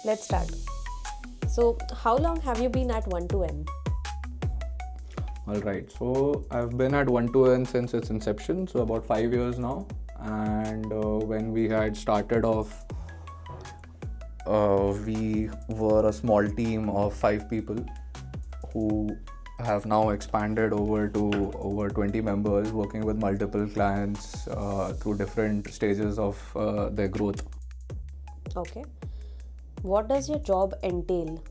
let's start. So, how long have you been at One2N? All right, so I've been at One2N since its inception, so about 5 years now. And when we had started off, we were a small team of 5 people who have now expanded to over 20 members, working with multiple clients through different stages of their growth. Okay. What does your job entail?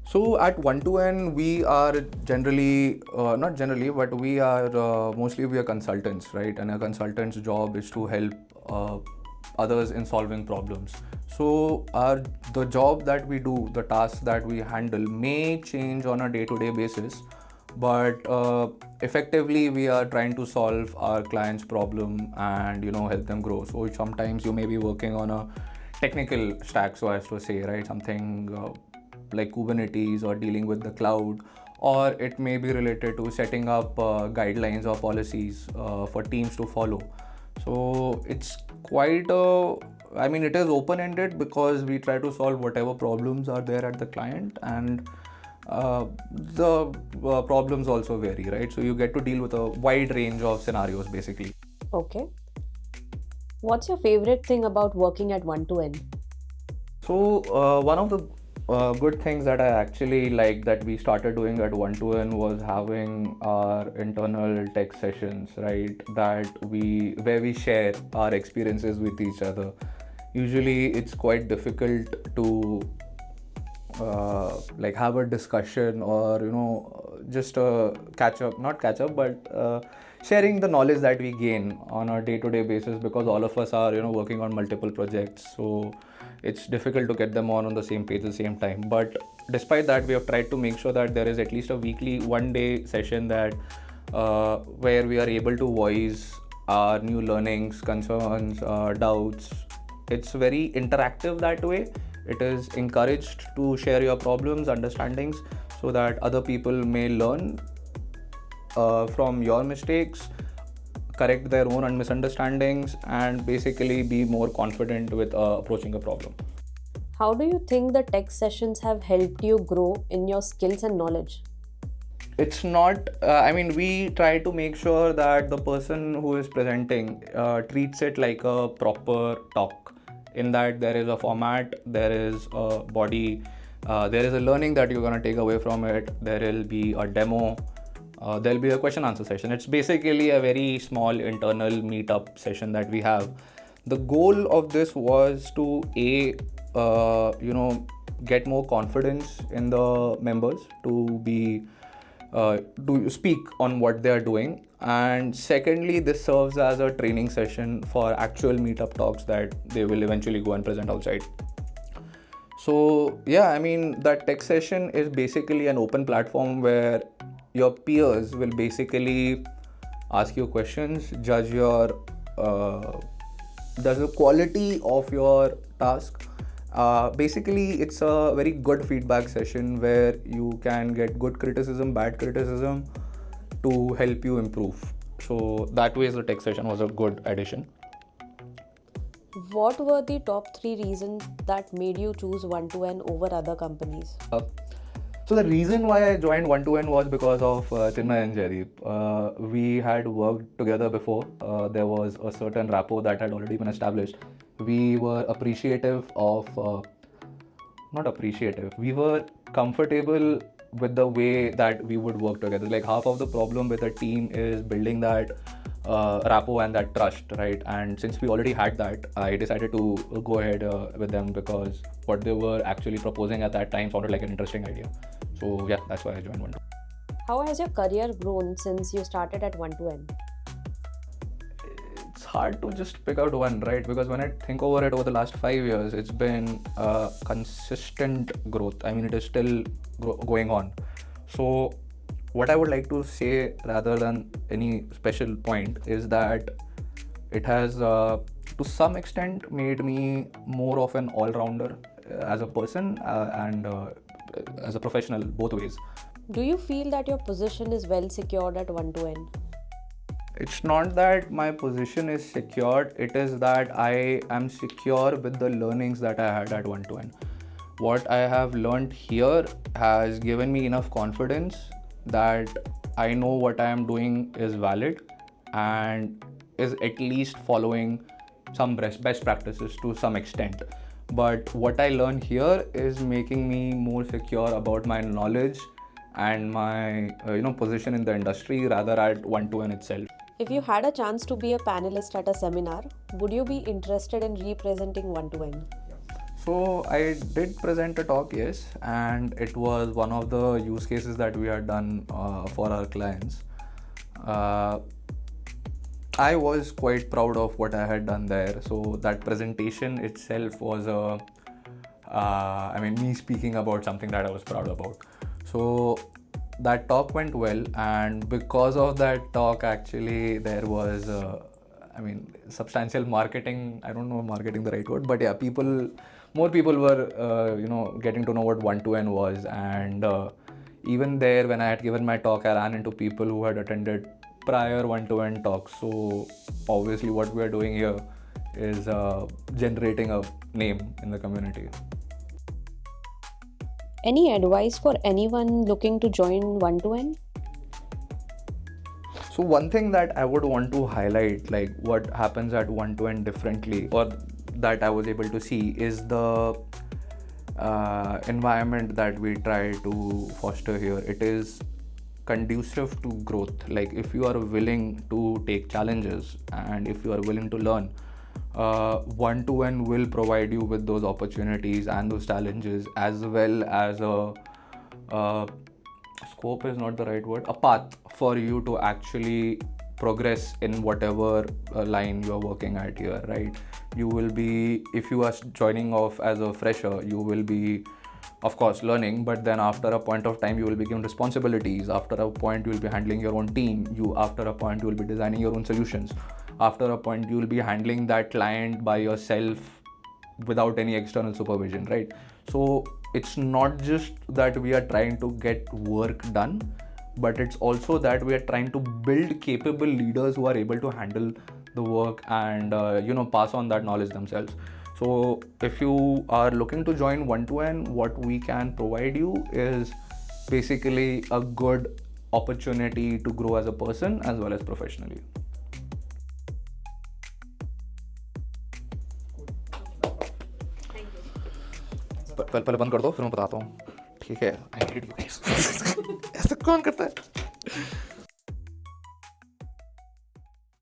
So at One2N, we are generally, not generally, but we are mostly we are consultants, right? And a consultant's job is to help others in solving problems. So the job that we do, the tasks that we handle may change on a day-to-day basis, but effectively we are trying to solve our client's problem and help them grow. So sometimes you may be working on a technical stack, so as to say, right? Something like Kubernetes or dealing with the cloud, or it may be related to setting up guidelines or policies for teams to follow. So it's quite it is open-ended because we try to solve whatever problems are there at the client, and the problems also vary, right? So you get to deal with a wide range of scenarios basically. Okay. What's your favorite thing about working at One2N? So one of the good things that I actually like that we started doing at One2N was having our internal tech sessions, right? Where we share our experiences with each other. Usually, it's quite difficult to have a discussion or just not catch up, but sharing the knowledge that we gain on a day-to-day basis, because all of us are working on multiple projects, so it's difficult to get them on the same page at the same time. But despite that, we have tried to make sure that there is at least a weekly one-day session that where we are able to voice our new learnings, concerns, doubts. It's very interactive that way. It is encouraged to share your problems, understandings, so that other people may learn from your mistakes, correct their own misunderstandings, and basically be more confident with approaching a problem. How do you think the tech sessions have helped you grow in your skills and knowledge? It's not, we try to make sure that the person who is presenting treats it like a proper talk, in that there is a format, there is a body, there is a learning that you're going to take away from it, there will be a demo, there'll be a question answer session. It's basically a very small internal meetup session that we have. The goal of this was to get more confidence in the members to speak on what they are doing, and secondly, this serves as a training session for actual meetup talks that they will eventually go and present outside. So that tech session is basically an open platform where your peers will basically ask you questions, judge the quality of your task. Basically, it's a very good feedback session where you can get good criticism, bad criticism to help you improve. So that way, the tech session was a good addition. What were the top 3 reasons that made you choose One2N over other companies? So the reason why I joined One2N was because of Chinmay and Jerry. We had worked together before. There was a certain rapport that had already been established. We were appreciative of, not appreciative, we were comfortable with the way that we would work together. Like, half of the problem with a team is building that rapport and that trust, right? And since we already had that, I decided to go ahead with them, because what they were actually proposing at that time sounded like an interesting idea. So yeah, that's why I joined One2N. How has your career grown since you started at One2N? It's hard to just pick out one, right? Because when I think over it, over the last 5 years, it's been consistent growth. It is still going on. So what I would like to say, rather than any special point, is that it has to some extent made me more of an all-rounder as a person and as a professional, both ways. Do you feel that your position is well secured at One2N? It's not that my position is secured, it is that I am secure with the learnings that I had at One2N. What I have learned here has given me enough confidence that I know what I am doing is valid and is at least following some best practices to some extent. But what I learn here is making me more secure about my knowledge and my position in the industry rather at One2N itself. If you had a chance to be a panelist at a seminar, would you be interested in representing One2N? So I did present a talk, yes, and it was one of the use cases that we had done for our clients. I was quite proud of what I had done there. So that presentation itself was me speaking about something that I was proud about. So that talk went well, and because of that talk, actually there was substantial marketing. I don't know marketing the right word, but yeah, more people were getting to know what One2N was, and even there when I had given my talk, I ran into people who had attended prior One2N talks. So obviously what we are doing here is generating a name in the community. Any advice for anyone looking to join One2N? So one thing that I would want to highlight, like what happens at One2N differently, or that I was able to see, is the environment that we try to foster here. It is conducive to growth. Like if you are willing to take challenges and if you are willing to learn, One2N will provide you with those opportunities and those challenges, as well as a scope is not the right word, a path for you to actually progress in whatever line you are working at here, right? You will be, if you are joining off as a fresher, you will be of course learning, but then after a point of time you will be given responsibilities. After a point you will be handling your own team. After a point you will be designing your own solutions. After a point you will be handling that client by yourself without any external supervision, right? So it's not just that we are trying to get work done, but it's also that we are trying to build capable leaders who are able to handle the work and pass on that knowledge themselves. So if you are looking to join One2N, what we can provide you is basically a good opportunity to grow as a person as well as professionally. पहले बंद कर दो, फिर मैं बताता हूँ. ठीक है, I hate you guys. ऐसा कौन करता है?